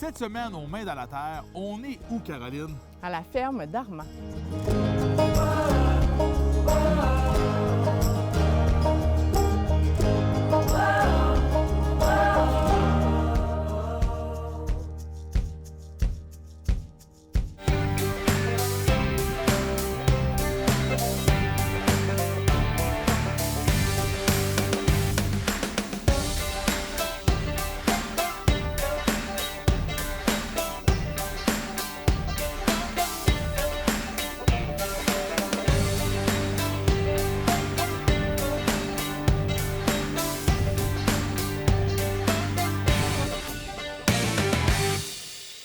Cette semaine, aux Mains dans la Terre, on est où, Caroline? À la ferme d'Armand.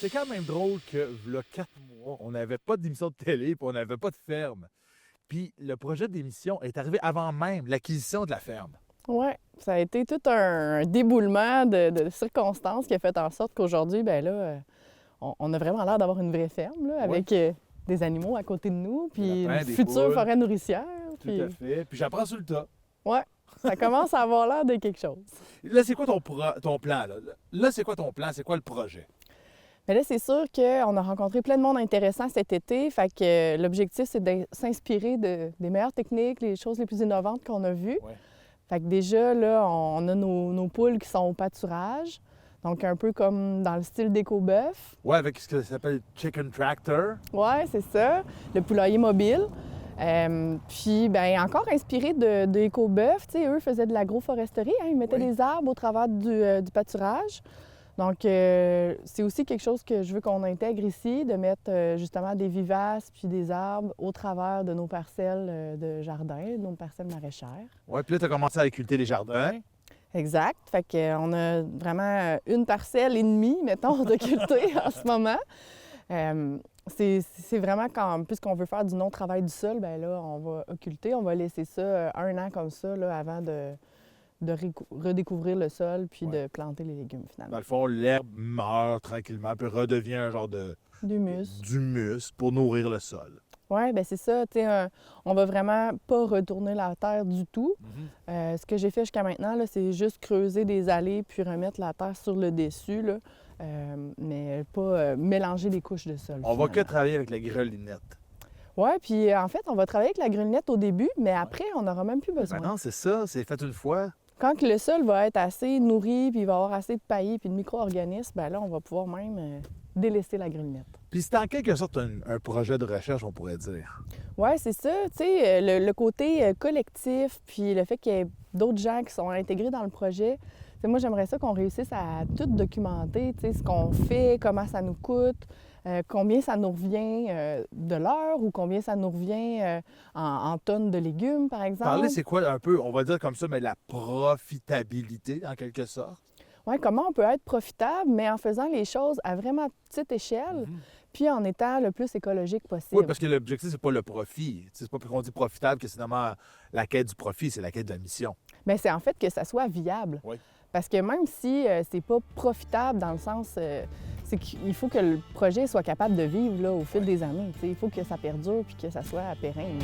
C'est quand même drôle que, là, 4 mois, on n'avait pas d'émission de télé, puis on n'avait pas de ferme. Puis le projet d'émission est arrivé avant même l'acquisition de la ferme. Oui, ça a été tout un déboulement de circonstances qui a fait en sorte qu'aujourd'hui, ben là, on a vraiment l'air d'avoir une vraie ferme, là, avec des animaux à côté de nous, puis une future forêt nourricière. Tout à fait. Puis j'apprends sur le tas. Oui, ça commence à avoir l'air de quelque chose. Là, c'est quoi ton plan? Là, c'est quoi ton plan? C'est quoi le projet? Mais là, c'est sûr qu'on a rencontré plein de monde intéressant cet été. Fait que l'objectif, c'est de s'inspirer des meilleures techniques, les choses les plus innovantes qu'on a vues. Ouais. Fait que déjà, là, on a nos poules qui sont au pâturage. Donc, un peu comme dans le style d'éco-bœuf. Oui, avec ce que ça s'appelle Chicken Tractor. Oui, c'est ça. Le poulailler mobile. Puis, bien, encore inspiré de éco-bœuf. Tu sais, eux faisaient de l'agroforesterie. Hein? Ils mettaient des arbres au travers du pâturage. Donc, c'est aussi quelque chose que je veux qu'on intègre ici, de mettre justement des vivaces puis des arbres au travers de nos parcelles de jardin, de nos parcelles maraîchères. Oui, puis là, tu as commencé à agriculter les jardins. Exact. Fait qu'on a vraiment une parcelle et demie, mettons, d'occulter en ce moment. C'est vraiment quand, puisqu'on veut faire du non-travail du sol, bien là, on va occulter, on va laisser ça 1 an comme ça, là, avant de redécouvrir le sol puis de planter les légumes, finalement. Dans le fond, l'herbe meurt tranquillement puis redevient un genre d'humus pour nourrir le sol. Oui, bien c'est ça. On va vraiment pas retourner la terre du tout. Ce que j'ai fait jusqu'à maintenant, là, c'est juste creuser des allées puis remettre la terre sur le dessus, là, mais pas mélanger des couches de sol. On va que travailler avec la grelinette. Oui, puis en fait, on va travailler avec la grelinette au début, mais après, on n'aura même plus besoin. Ben non, c'est ça, c'est fait une fois. Quand le sol va être assez nourri, puis il va avoir assez de paillis puis de micro-organismes, bien là, on va pouvoir même délaisser la grelinette. Puis c'est en quelque sorte un projet de recherche, on pourrait dire. Oui, c'est ça. Tu sais, le côté collectif, puis le fait qu'il y ait d'autres gens qui sont intégrés dans le projet. T'sais, moi, j'aimerais ça qu'on réussisse à tout documenter, tu sais, ce qu'on fait, comment ça nous coûte, combien ça nous revient de l'heure ou combien ça nous revient en tonnes de légumes, par exemple. Parler, c'est quoi un peu, on va dire comme ça, mais la profitabilité, en quelque sorte? Oui, comment on peut être profitable, mais en faisant les choses à vraiment petite échelle, puis en étant le plus écologique possible. Oui, parce que l'objectif, c'est pas le profit. C'est pas qu'on dit profitable que c'est vraiment la quête du profit, c'est la quête de la mission. Bien, c'est en fait que ça soit viable. Oui. Parce que même si c'est pas profitable dans le sens, c'est qu'il faut que le projet soit capable de vivre là, au fil des années. Il faut que ça perdure puis que ça soit pérenne.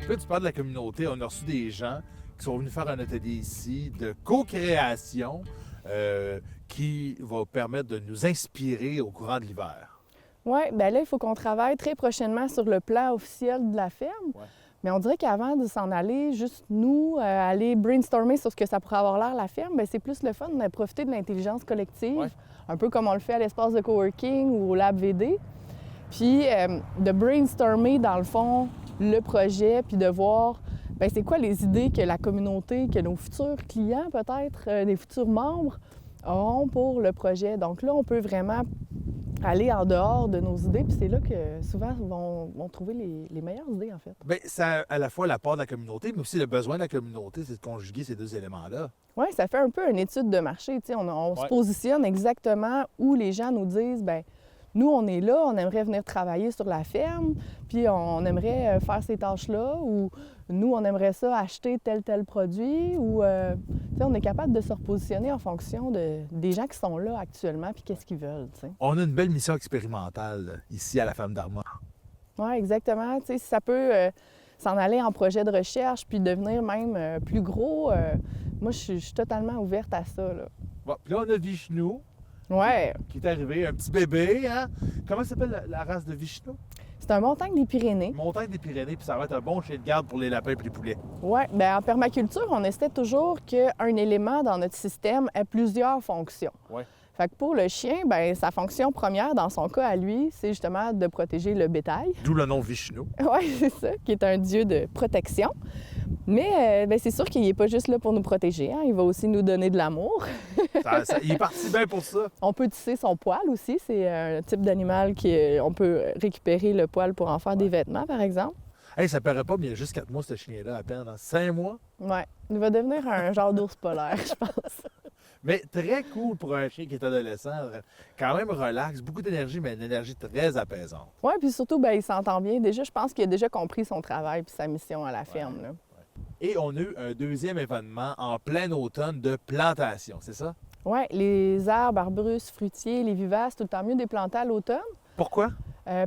Là, tu parles de la communauté. On a reçu des gens qui sont venus faire un atelier ici de co-création qui va permettre de nous inspirer au courant de l'hiver. Oui, bien là, il faut qu'on travaille très prochainement sur le plan officiel de la ferme. Ouais. Mais on dirait qu'avant de s'en aller, juste nous, aller brainstormer sur ce que ça pourrait avoir l'air la ferme, bien, c'est plus le fun de profiter de l'intelligence collective, un peu comme on le fait à l'espace de coworking ou au Lab VD. Puis de brainstormer, dans le fond, le projet, puis de voir bien, c'est quoi les idées que la communauté, que nos futurs clients peut-être, les futurs membres auront pour le projet. Donc là, on peut vraiment aller en dehors de nos idées, puis c'est là que souvent vont trouver les meilleures idées, en fait. Bien, c'est à la fois la part de la communauté, mais aussi le besoin de la communauté, c'est de conjuguer ces deux éléments-là. Oui, ça fait un peu une étude de marché. On se positionne exactement où les gens nous disent, bien, nous, on est là, on aimerait venir travailler sur la ferme, puis on aimerait faire ces tâches-là, ou nous, on aimerait ça acheter tel produit, ou on est capable de se repositionner en fonction des gens qui sont là actuellement, puis qu'est-ce qu'ils veulent. T'sais. On a une belle mission expérimentale ici à la Ferme d'Armand. Oui, exactement. Si ça peut s'en aller en projet de recherche, puis devenir même plus gros, moi, je suis totalement ouverte à ça. Là. Bon, puis là, on a Vishnu. Ouais. Qui est arrivé, un petit bébé, hein? Comment s'appelle la race de Vishnu? C'est un montagne des Pyrénées. Montagne des Pyrénées, puis ça va être un bon chien de garde pour les lapins et les poulets. Oui, bien en permaculture, on essaie toujours qu'un élément dans notre système ait plusieurs fonctions. Ouais. Fait que pour le chien, bien, sa fonction première, dans son cas à lui, c'est justement de protéger le bétail. D'où le nom Vishnu. Oui, c'est ça, qui est un dieu de protection. Mais bien, c'est sûr qu'il n'est pas juste là pour nous protéger, hein. Il va aussi nous donner de l'amour. Il est parti bien pour ça. On peut tisser son poil aussi. C'est un type d'animal on peut récupérer le poil pour en faire des vêtements, par exemple. Hey, ça paraît pas, mais il y a juste 4 mois, ce chien-là, à peine. Dans 5 mois. Oui, il va devenir un genre d'ours polaire, je pense. Mais très cool pour un chien qui est adolescent. Quand même relax, beaucoup d'énergie, mais une énergie très apaisante. Oui, puis surtout, bien, il s'entend bien. Déjà, je pense qu'il a déjà compris son travail et sa mission à la ferme. Là. Et on a eu un deuxième événement en plein automne de plantation, c'est ça? Oui, les arbres, arbrustes, fruitiers, les vivaces, tout le temps mieux des planter à l'automne. Pourquoi?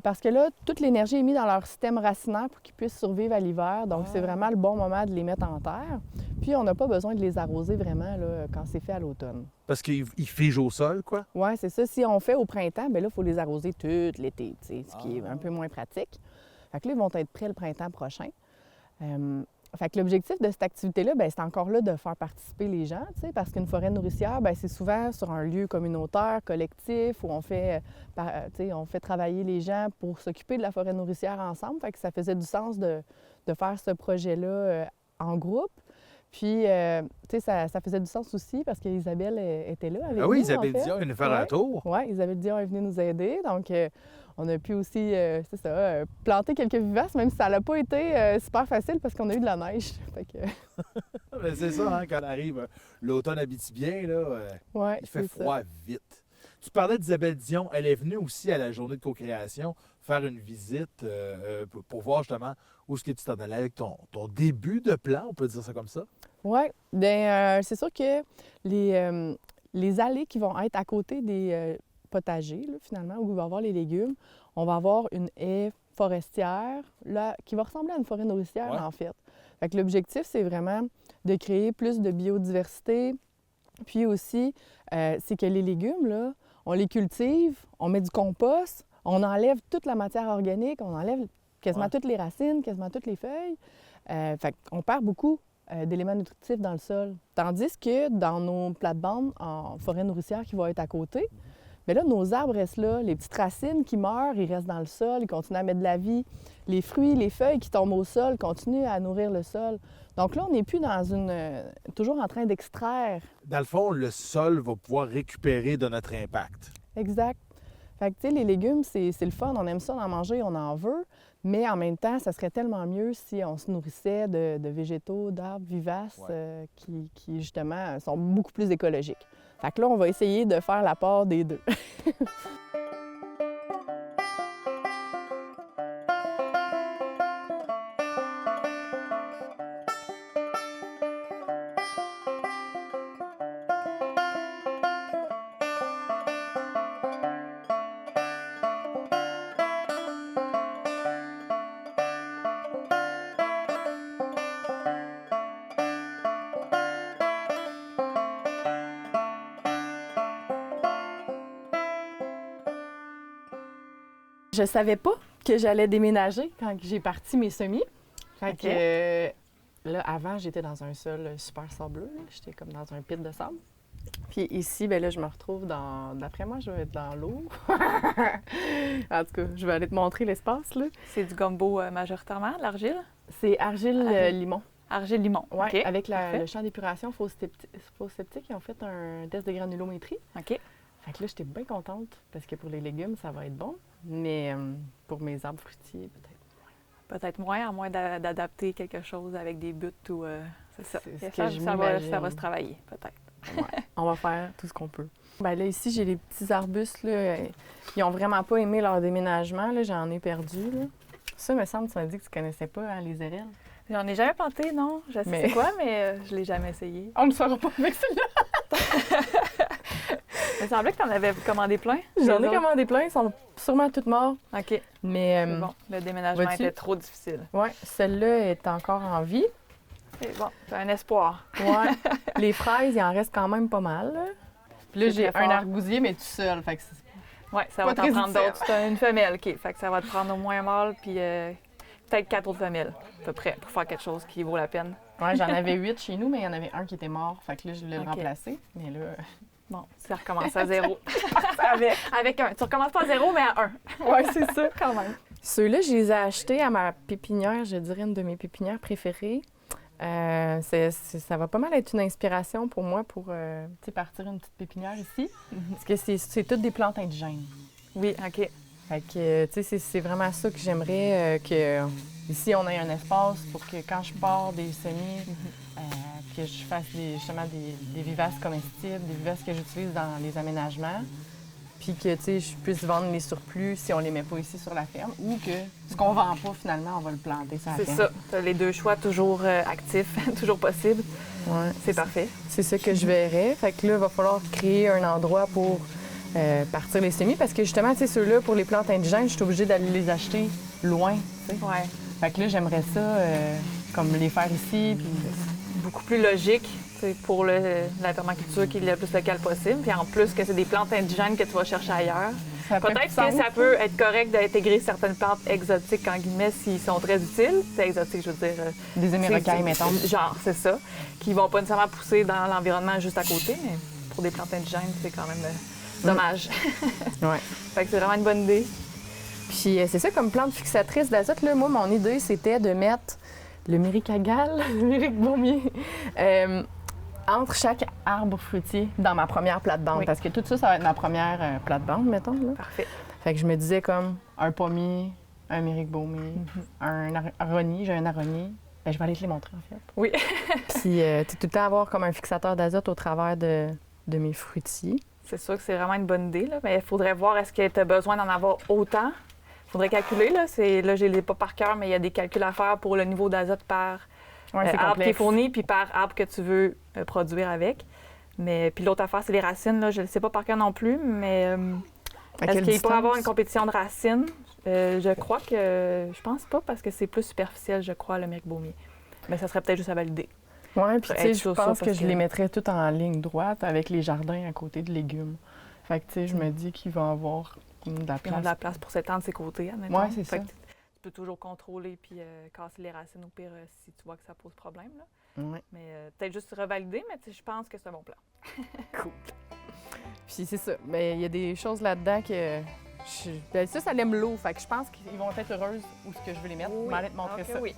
Parce que là, toute l'énergie est mise dans leur système racinaire pour qu'ils puissent survivre à l'hiver. Donc, c'est vraiment le bon moment de les mettre en terre. Puis, on n'a pas besoin de les arroser vraiment là, quand c'est fait à l'automne. Parce qu'ils figent au sol, quoi? Oui, c'est ça. Si on fait au printemps, bien là, il faut les arroser tout l'été, ce qui est un peu moins pratique. Fait que là, ils vont être prêts le printemps prochain. Fait que l'objectif de cette activité-là, bien, c'est encore là de faire participer les gens, parce qu'une forêt nourricière, bien, c'est souvent sur un lieu communautaire, collectif, où on fait travailler les gens pour s'occuper de la forêt nourricière ensemble. Fait que ça faisait du sens de faire ce projet-là en groupe. Puis, ça faisait du sens aussi parce qu'Isabelle était là avec nous. Ah oui, en Isabelle fait. Dion est venue faire un tour. Oui, Isabelle Dion est venue nous aider. Donc, on a pu aussi, planter quelques vivaces, même si ça n'a pas été super facile parce qu'on a eu de la neige. Fait que... Mais c'est ça, hein, quand arrive l'automne abitibien, là, il fait froid vite. Tu parlais d'Isabelle Dion. Elle est venue aussi à la journée de co-création faire une visite pour voir justement où est-ce que tu t'en allais avec ton début de plan, on peut dire ça comme ça? Oui. Bien, c'est sûr que les allées qui vont être à côté des potagers, là, finalement, où il va y avoir les légumes, on va avoir une haie forestière là, qui va ressembler à une forêt nourricière, en fait. Fait que l'objectif, c'est vraiment de créer plus de biodiversité. Puis aussi, c'est que les légumes, là, on les cultive, on met du compost, on enlève toute la matière organique, on enlève quasiment toutes les racines, quasiment toutes les feuilles. Fait qu'on perd beaucoup d'éléments nutritifs dans le sol. Tandis que dans nos plates-bandes en forêt nourricière qui vont être à côté, bien là, nos arbres restent là. Les petites racines qui meurent, ils restent dans le sol, ils continuent à mettre de la vie. Les fruits, les feuilles qui tombent au sol continuent à nourrir le sol. Donc là, on n'est plus dans toujours en train d'extraire. Dans le fond, le sol va pouvoir récupérer de notre impact. Exact. Fait que, tu sais, les légumes, c'est le fun. On aime ça d'en manger, on en veut. Mais en même temps, ça serait tellement mieux si on se nourrissait de végétaux, d'arbres vivaces qui, justement, sont beaucoup plus écologiques. Fait que là, on va essayer de faire la part des deux. Je savais pas que j'allais déménager quand j'ai parti mes semis. Fait que là, avant, j'étais dans un sol super sableux. J'étais comme dans un pit de sable. Puis ici, ben là, je me retrouve d'après moi, je vais être dans l'eau. En tout cas, je vais aller te montrer l'espace, là. C'est du gumbo majoritairement, l'argile? C'est argile-limon. Argile-limon, Oui, OK. avec le champ d'épuration faux septique, ils ont fait un test de granulométrie. OK. Fait que là, j'étais bien contente parce que pour les légumes, ça va être bon. Mais pour mes arbres fruitiers, peut-être moins. Peut-être moins, à moins d'adapter quelque chose avec des buts ou... c'est ça. C'est ce que Ça va se travailler, peut-être. Ouais, on va faire tout ce qu'on peut. Ben là, ici, j'ai les petits arbustes, là. Ils ont vraiment pas aimé leur déménagement, là. J'en ai perdu, là. Ça, me semble, tu m'as dit que tu connaissais pas, hein, les érelles. J'en ai jamais planté, non. Je sais Mais- c'est quoi, mais je l'ai jamais essayé. On ne le saura pas avec celle-là. Il me semblait que tu en avais commandé plein. J'en Les ai autres. commandé plein, ils sont sûrement toutes morts. OK. Mais, C'est bon. Le déménagement vois-tu? était trop difficile. ouais, celle-là est encore en vie. C'est bon. Tu as un espoir. Ouais. Les fraises, il en reste quand même pas mal, là. Puis là, C'est j'ai très un fort. argousier, mais tout seul. Fait que Oui, ça Pas va t'en très prendre utile. d'autres. C'est une femelle, OK. Fait que ça va te prendre au moins un mâle, puis peut-être 4 autres femelles, à peu près, pour faire quelque chose qui vaut la peine. ouais, j'en avais 8 chez nous, mais il y en avait un qui était mort. Fait que là, je voulais Ok. le remplacer. Mais là. Bon, ça recommence à zéro. Avec. Avec un. Tu recommences pas à zéro, mais à un. Ouais, c'est ça. Quand même. Ceux-là, je les ai achetés à ma pépinière, je dirais une de mes pépinières préférées. Ça va pas mal être une inspiration pour moi pour tu sais, partir une petite pépinière ici. Parce que c'est toutes des plantes indigènes. Oui, OK. Fait que, tu sais, c'est vraiment ça que j'aimerais que ici on ait un espace pour que quand je pars des semis, que je fasse justement des vivaces comestibles, des vivaces que j'utilise dans les aménagements. Puis que, tu sais, je puisse vendre les surplus si on les met pas ici sur la ferme ou que ce qu'on vend pas, finalement, on va le planter sur la C'est ferme. ça. Tu as les deux choix toujours actifs, toujours possibles. Ouais. C'est parfait. C'est ça que je verrais. Fait que là, il va falloir créer un endroit pour partir les semis parce que justement, tu sais, ceux-là, pour les plantes indigènes, je suis obligée d'aller les acheter loin, tu sais. Ouais. Fait que là, j'aimerais ça comme les faire ici. Puis... Beaucoup plus logique, tu sais, pour la permaculture qui est le plus local possible. Puis en plus, que c'est des plantes indigènes que tu vas chercher ailleurs. Ça fait Peut-être du que sens. ça peut être correct d'intégrer certaines plantes exotiques, en guillemets, s'ils sont très utiles. C'est exotique, je veux dire. Des émérocailles, mettons. Genre, c'est ça. Qui vont pas nécessairement pousser dans l'environnement juste à côté, mais pour des plantes indigènes, c'est quand même dommage. Ouais. Fait que c'est vraiment une bonne idée. Puis c'est ça, comme plante fixatrice d'azote, là, moi, mon idée, c'était de mettre le méricagal, le méric-baumier, entre chaque arbre fruitier dans ma première plate-bande. Oui. Parce que tout ça, ça va être ma première plate-bande, mettons. Là. Parfait. Fait que je me disais comme un pommier, un méric-baumier, un aronie, j'ai un aronie. Ben, je vais aller te les montrer, en fait. Oui. Puis tu sais, tout le temps avoir comme un fixateur d'azote au travers de mes fruitiers. C'est sûr que c'est vraiment une bonne idée, là, mais il faudrait voir est-ce que tu as besoin d'en avoir autant. Il faudrait calculer. Là, je ne les ai pas par cœur, mais il y a des calculs à faire pour le niveau d'azote par Ouais, c'est arbre qui est complexe. fourni puis par arbre que tu veux produire avec. Mais puis l'autre affaire, c'est les racines. Là, je ne le sais pas par cœur non plus, mais À est-ce quelle qu'il pourrait y avoir une distance? compétition de racines? Je crois que... Je pense pas parce que c'est plus superficiel, je crois, le méric-baumier. Mais ça serait peut-être juste à valider. Oui, puis tu sais, être je sur ça pense que parce je que- les mettrais toutes en ligne droite avec les jardins à côté de légumes. Fait que, tu sais, je me dis qu'il va y avoir de la Ils ont de place. la place pour s'étendre de ses côtés, admettons. Ouais, c'est Fait ça. que tu peux toujours contrôler puis casser les racines au pire si tu vois que ça pose problème. Là. Ouais. Mais peut-être juste revalider, mais tu sais, je pense que c'est un bon plan. Cool. Puis c'est ça. Mais il y a des choses là-dedans que... Ben, ça l'aime l'eau. Fait que je pense qu'ils vont être heureuses où ce que je veux les mettre. Je vais aller te montrer Ok, ça. oui.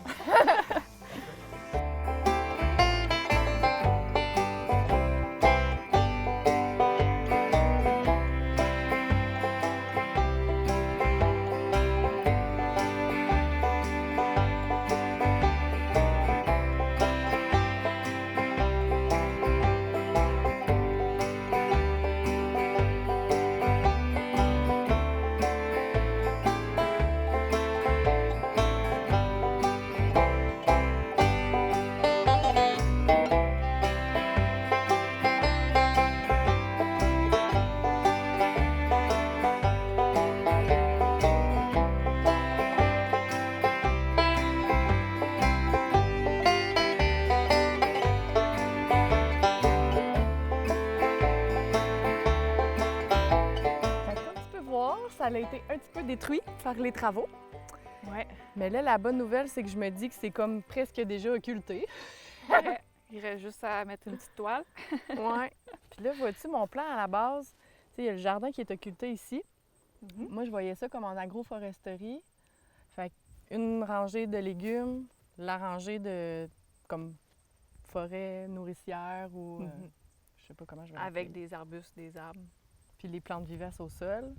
Fait que comme tu peux voir, ça a été un petit peu détruit par les travaux. Ouais. Mais là, la bonne nouvelle, c'est que je me dis que c'est comme presque déjà occulté. Il reste juste à mettre une petite toile. Ouais. Puis là, vois-tu, mon plan à la base, tu sais, il y a le jardin qui est occulté ici. Moi, je voyais ça comme en agroforesterie. Fait une rangée de légumes, la rangée de comme forêt nourricière ou je sais pas comment je vais Avec l'appeler. des arbustes, des arbres. Puis les plantes vivaces au sol.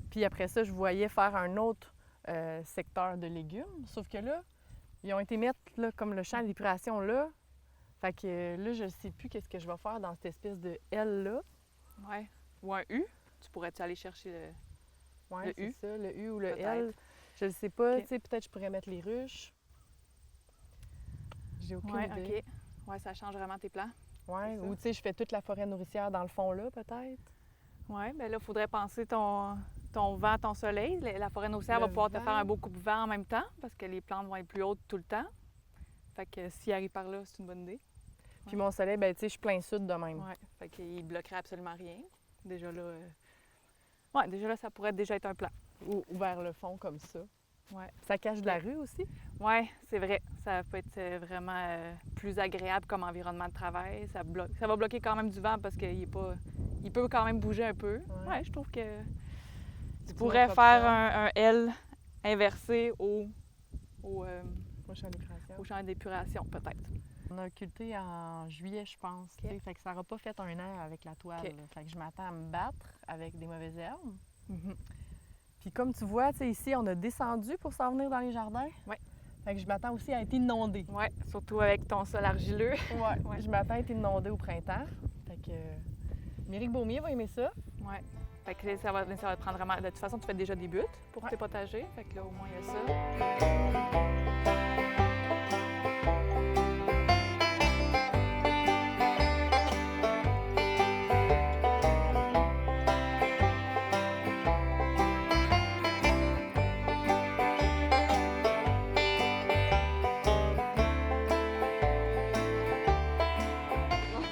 Puis après ça, je voyais faire un autre secteur de légumes. Sauf que là, ils ont été mettre là, comme le champ d'épuration là. Fait que là, je sais plus qu'est-ce que je vais faire dans cette espèce de L-là. Ouais. Ou un U. Tu pourrais-tu aller chercher Ouais, le U? C'est ça, le U ou le L. Je ne sais pas. Tu sais, peut-être je pourrais mettre les ruches. J'ai aucune idée. OK. Ouais, ça change vraiment tes plans. Ouais, ou tu sais, je fais toute la forêt nourricière dans le fond là, peut-être. Oui, bien là, il faudrait penser ton vent, ton soleil. La forêt nourricière va pouvoir te faire un beau coupe-vent en même temps parce que les plantes vont être plus hautes tout le temps. Fait que s'il arrive par là, c'est une bonne idée. Puis mon soleil, ben tu sais, je suis plein sud de même. Oui, fait qu'il bloquerait absolument rien. Déjà là, déjà là, ça pourrait déjà être un plan. Ou vers le fond comme ça. Ouais. Ça cache de la rue aussi? Oui, c'est vrai. Ça peut être vraiment plus agréable comme environnement de travail. Ça va bloquer quand même du vent parce qu'il peut quand même bouger un peu. Oui, je trouve que tu pourrais faire un L inversé au champ d'épuration, peut-être. On a occulté en juillet, je pense. Fait que ça n'aura pas fait un an avec la toile. Fait que je m'attends à me battre avec des mauvaises herbes. Puis comme tu vois, ici, on a descendu pour s'en venir dans les jardins. Oui. Fait que je m'attends aussi à être inondée. Oui, surtout avec ton sol argileux. Oui, je m'attends à être inondée au printemps. Fait que Méric Beaumier va aimer ça. Oui. Fait que là, ça va te prendre vraiment... De toute façon, tu fais déjà des buts pour tes potagers. Fait que là, au moins, il y a ça.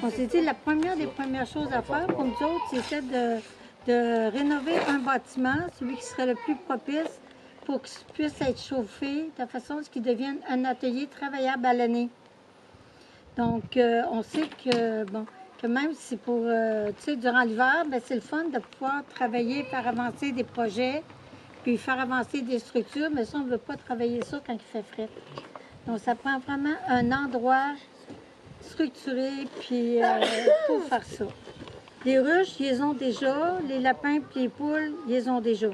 On s'est dit la première des premières choses à faire pour nous autres, c'était de rénover un bâtiment, celui qui serait le plus propice pour qu'il puisse être chauffé de façon à ce qu'il devienne un atelier travaillable à l'année. Donc, on sait que, que même si pour, durant l'hiver, c'est le fun de pouvoir travailler, faire avancer des projets, puis faire avancer des structures, mais ça, on ne veut pas travailler ça quand il fait frais. Donc, ça prend vraiment un endroit structuré, puis pour faire ça. Les ruches, ils les ont déjà. Les lapins puis les poules, ils les ont déjà.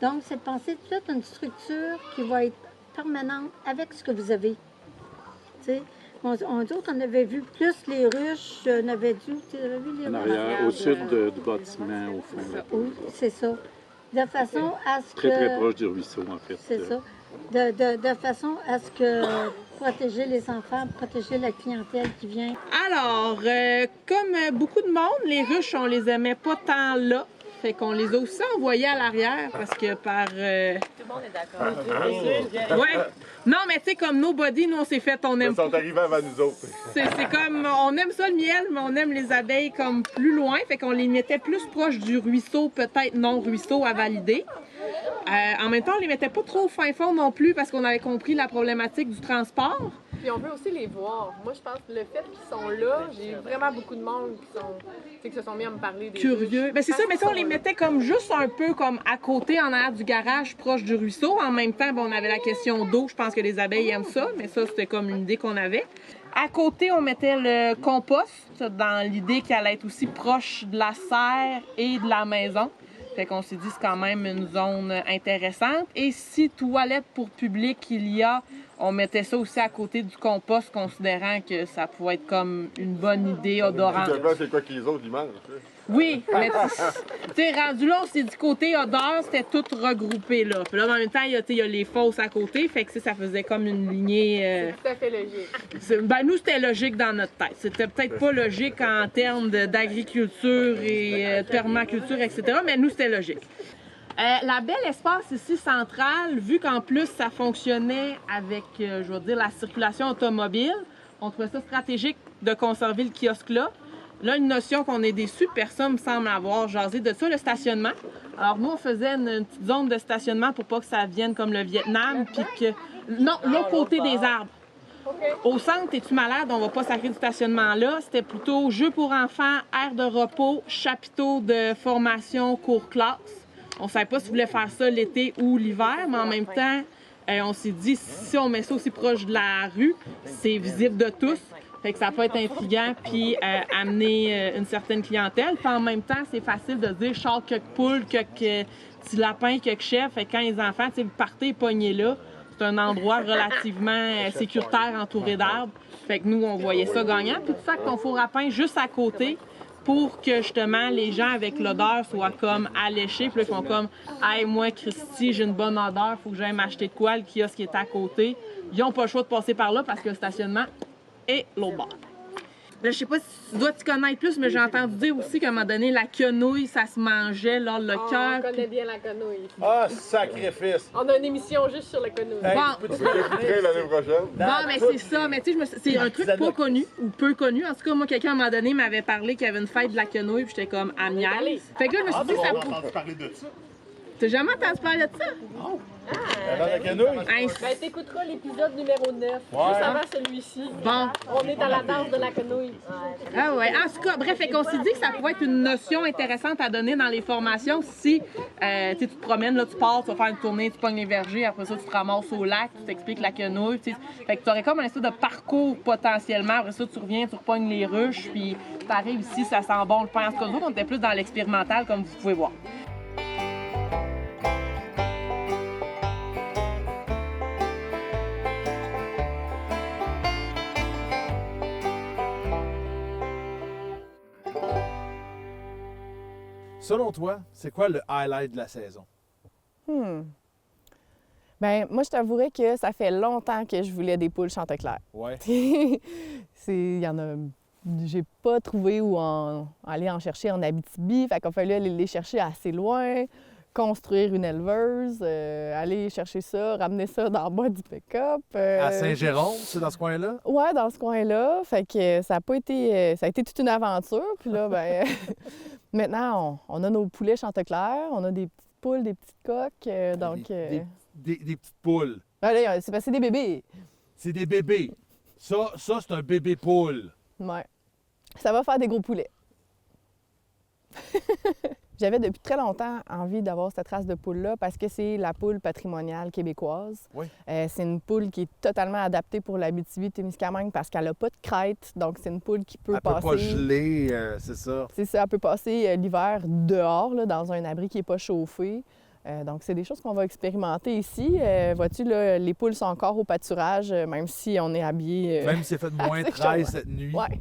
Donc, c'est de penser tout de suite à une structure qui va être permanente avec ce que vous avez. Tu sais, on avait vu plus les ruches, on avait vu les en arrière, au sud du bâtiment, au fond. Oui, c'est ça. De façon à ce que... Très, très proche du ruisseau, en fait. C'est ça. De façon à ce que protéger les enfants, protéger la clientèle qui vient. Alors, comme beaucoup de monde, les ruches, on les aimait pas tant là. Fait qu'on les a aussi envoyés à l'arrière parce que par... Tout le monde est d'accord. Ouais. Non, mais tu sais, comme Nobody, nous, on s'est fait, on aime... Ils sont arrivés avant nous autres. C'est comme, on aime ça le miel, mais on aime les abeilles comme plus loin. Fait qu'on les mettait plus proche du ruisseau, peut-être non-ruisseau à valider. En même temps, on les mettait pas trop au fin fond non plus parce qu'on avait compris la problématique du transport. Puis on veut aussi les voir. Moi, je pense que le fait qu'ils sont là, j'ai vraiment beaucoup de monde qui se sont mis à me parler des curieux. Ben c'est ça, mais ça, on les mettait comme juste un peu comme à côté, en arrière du garage, proche du ruisseau. En même temps, on avait la question d'eau. Je pense que les abeilles aiment ça, mais ça, c'était comme une idée qu'on avait. À côté, on mettait le compost, dans l'idée qu'il allait être aussi proche de la serre et de la maison. Fait qu'on s'est dit c'est quand même une zone intéressante. Et si toilette pour public il y a, on mettait ça aussi à côté du compost, considérant que ça pouvait être comme une bonne idée odorante. C'est quoi que les autres, ils mangent? Oui, mais tu sais, rendu là, on s'est dit côté odeur, c'était tout regroupé là. Puis là, en même temps, il y a les fosses à côté, fait que ça faisait comme une lignée... C'est tout à fait logique. Ben nous, c'était logique dans notre tête. C'était peut-être pas logique en termes d'agriculture et permaculture, etc., mais nous, c'était logique. La belle espace ici central, vu qu'en plus ça fonctionnait avec, je veux dire, la circulation automobile, on trouvait ça stratégique de conserver le kiosque là. Là, une notion qu'on est déçu, personne me semble avoir jasé de ça, le stationnement. Alors nous, on faisait une petite zone de stationnement pour pas que ça vienne comme le Vietnam, puis que... Non, l'autre côté des arbres. Au centre, es-tu malade? On va pas sacrer du stationnement là. C'était plutôt jeux pour enfants, aire de repos, chapiteau de formation, cours classe. On savait pas si on voulait faire ça l'été ou l'hiver, mais en même temps, on s'est dit, si on met ça aussi proche de la rue, c'est visible de tous. Fait que ça peut être intriguant puis amener une certaine clientèle. Puis en même temps, c'est facile de dire, quelques poules, quelques petits lapins, quelques chefs. Fait que quand les enfants, tu sais, partez pogner là, c'est un endroit relativement sécuritaire, entouré d'arbres. Fait que nous, on voyait ça gagnant. Puis, tu sais, ton four à pain juste à côté pour que, justement, les gens avec l'odeur soient comme alléchés. Puis là, ils font comme « Hey, moi, Christy, j'ai une bonne odeur, faut que j'aille m'acheter de quoi? Le kiosque qui est à côté. » Ils n'ont pas le choix de passer par là parce que le stationnement est l'autre bord. Là, je sais pas si tu dois te connaître plus, mais j'ai entendu dire aussi qu'à un moment donné, la quenouille, ça se mangeait, là, le cœur. On connaît bien la quenouille. Ah, sacrifice! On a une émission juste sur la quenouille. Bon, Tu peux l'écouter l'année prochaine? bon, mais c'est ça. Mais tu sais, c'est un truc pas connu ou peu connu. En tout cas, moi, quelqu'un à un moment donné m'avait parlé qu'il y avait une fête de la quenouille, puis j'étais comme à miel. Fait que là, je me suis dit, ça. entendu parler de ça. T'as jamais entendu parler de ça? Dans la canouille? Hein, Ben, t'écouteras l'épisode numéro 9, juste avant celui-ci. bon. On est dans la danse de la quenouille. Ah ouais. En tout cas, bref, fait qu'on s'est dit que ça pouvait être une notion intéressante à donner dans les formations si tu te promènes, là, tu pars, tu vas faire une tournée, tu pognes les vergers, après ça, tu te ramasses au lac, tu t'expliques la quenouille. T'sais. Fait que tu aurais comme un style de parcours potentiellement. Après ça, tu reviens, tu repognes les ruches, puis t'arrives ici, ça sent bon le pain. En tout cas, nous, on était plus dans l'expérimental, comme vous pouvez voir. Selon toi, c'est quoi le highlight de la saison? Ben moi, je t'avouerais que ça fait longtemps que je voulais des poules Chanteclair. Ouais. Il y en a... J'ai pas trouvé où aller en chercher en Abitibi. Fait qu'il a fallu aller les chercher assez loin, construire une éleveuse, aller chercher ça, ramener ça dans le bas du pick-up. À Saint-Jérôme, c'est dans ce coin-là? Ouais, dans ce coin-là. Fait que ça a pas été... ça a été toute une aventure. Puis là, ben maintenant, on a nos poulets Chanteclair, on a des petites poules, des petites coques. Donc... Des petites poules. Ben là, c'est parce que c'est des bébés. C'est des bébés. Ça c'est un bébé poule. Ouais. Ça va faire des gros poulets. J'avais depuis très longtemps envie d'avoir cette race de poule-là parce que c'est la poule patrimoniale québécoise. Oui. C'est une poule qui est totalement adaptée pour l'Abitibi-Témiscamingue parce qu'elle n'a pas de crête. Donc, c'est une poule qui peut passer... Elle peut pas geler, c'est ça. C'est ça, elle peut passer l'hiver dehors, là, dans un abri qui n'est pas chauffé. Donc, c'est des choses qu'on va expérimenter ici. Vois-tu, là, les poules sont encore au pâturage, même si on est habillé. Même si c'est fait moins 13 cette nuit. Ouais.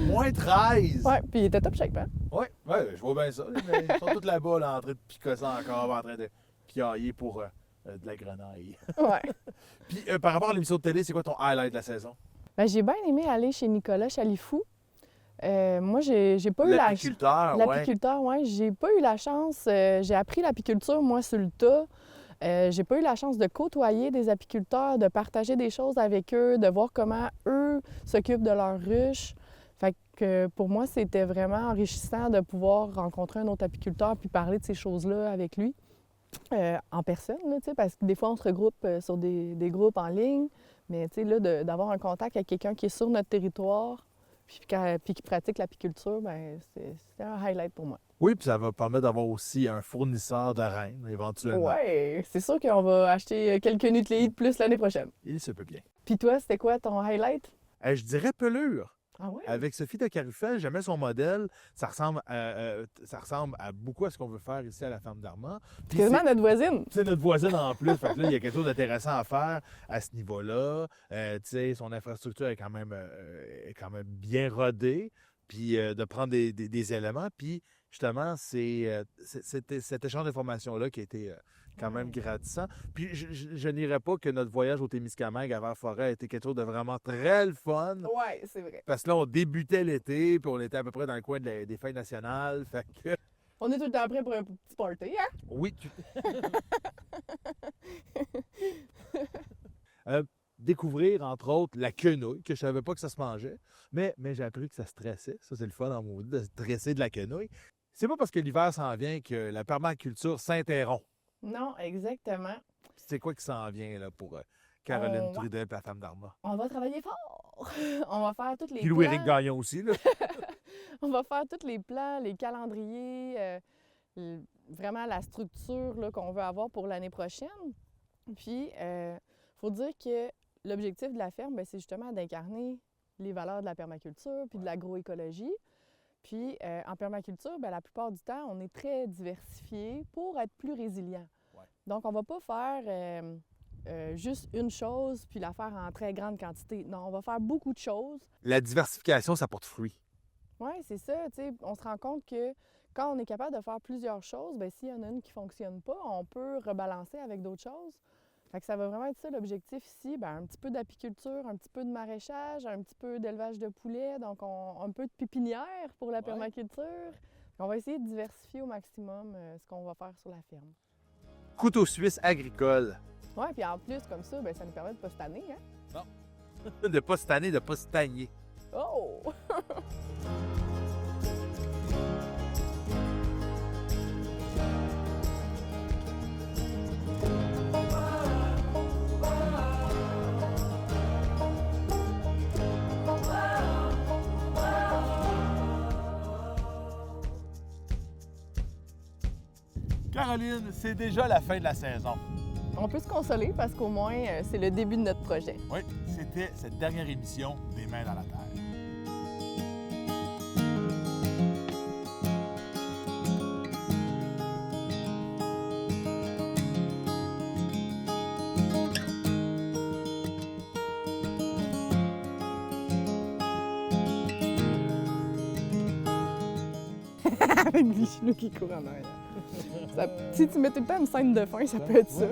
Moins 13! Ouais, puis il était top shape, hein? Ouais, je vois bien ça. Mais ils sont tous là-bas, là, en train de picosser encore, en train de piailler pour de la grenaille. Ouais. Puis, par rapport à l'émission de télé, c'est quoi ton highlight de la saison? Bien, j'ai bien aimé aller chez Nicolas Chalifou. Moi, j'ai pas eu la... L'apiculteur, ouais. L'apiculteur, oui. J'ai pas eu la chance... j'ai appris l'apiculture, moi, sur le tas. J'ai pas eu la chance de côtoyer des apiculteurs, de partager des choses avec eux, de voir comment eux s'occupent de leurs ruches. Fait que pour moi, c'était vraiment enrichissant de pouvoir rencontrer un autre apiculteur puis parler de ces choses-là avec lui en personne, là, parce que des fois, on se regroupe sur des groupes en ligne. Mais là, d'avoir un contact avec quelqu'un qui est sur notre territoire puis qui pratique l'apiculture, bien, c'est un highlight pour moi. Oui, puis ça va permettre d'avoir aussi un fournisseur de reines, éventuellement. Oui, c'est sûr qu'on va acheter quelques nucléides plus l'année prochaine. Il se peut bien. Puis toi, c'était quoi ton highlight? Je dirais pelure. Ah ouais? Avec Sophie de Carufel, j'aimais son modèle. Ça ressemble à beaucoup à ce qu'on veut faire ici à la Ferme d'Armand. C'est quasiment notre voisine. C'est notre voisine en plus. Fait que là, il y a quelque chose d'intéressant à faire à ce niveau-là. Son infrastructure est quand même bien rodée. Puis de prendre des éléments. Puis justement, c'est cet échange d'informations-là qui a été quand même gratissant. Puis je n'irais pas que notre voyage au Témiscamingue à Vers-Forêt a été quelque chose de vraiment très le fun. Oui, c'est vrai. Parce que là, on débutait l'été, puis on était à peu près dans le coin des fêtes nationales. Fait que... On est tout le temps prêt pour un petit party, hein? Oui. Découvrir, entre autres, la quenouille, que je savais pas que ça se mangeait, mais j'ai appris que ça stressait. Ça, c'est le fun en maudit, de stresser de la quenouille. C'est pas parce que l'hiver s'en vient que la permaculture s'interrompt. Non, exactement. C'est quoi qui s'en vient là, pour Caroline Trudel et la Femme d'Armand? On va travailler fort! On va faire toutes les Puis Louis-Éric Gagnon aussi, là. On va faire tous les plans, les calendriers, vraiment la structure là, qu'on veut avoir pour l'année prochaine. Puis, il faut dire que l'objectif de la ferme, c'est justement d'incarner les valeurs de la permaculture puis de l'agroécologie. Puis, en permaculture, la plupart du temps, on est très diversifié pour être plus résilient. Ouais. Donc, on ne va pas faire juste une chose puis la faire en très grande quantité. Non, on va faire beaucoup de choses. La diversification, ça porte fruit. Oui, c'est ça. On se rend compte que quand on est capable de faire plusieurs choses, bien, s'il y en a une qui ne fonctionne pas, on peut rebalancer avec d'autres choses. Fait que ça va vraiment être ça l'objectif ici. Bien, un petit peu d'apiculture, un petit peu de maraîchage, un petit peu d'élevage de poulets, donc un peu de pépinière pour la permaculture. On va essayer de diversifier au maximum ce qu'on va faire sur la ferme. Couteau suisse agricole. Oui, puis en plus, comme ça, bien, ça nous permet de ne pas se tanner, hein? De ne pas se tanner, de ne pas se tagner. Oh! Caroline, c'est déjà la fin de la saison. On peut se consoler parce qu'au moins, c'est le début de notre projet. Oui, c'était cette dernière émission des Mains dans la Terre. Avec Vichnou qui court en arrière. Si tu mets tout le temps une scène de fin, ça peut être ça.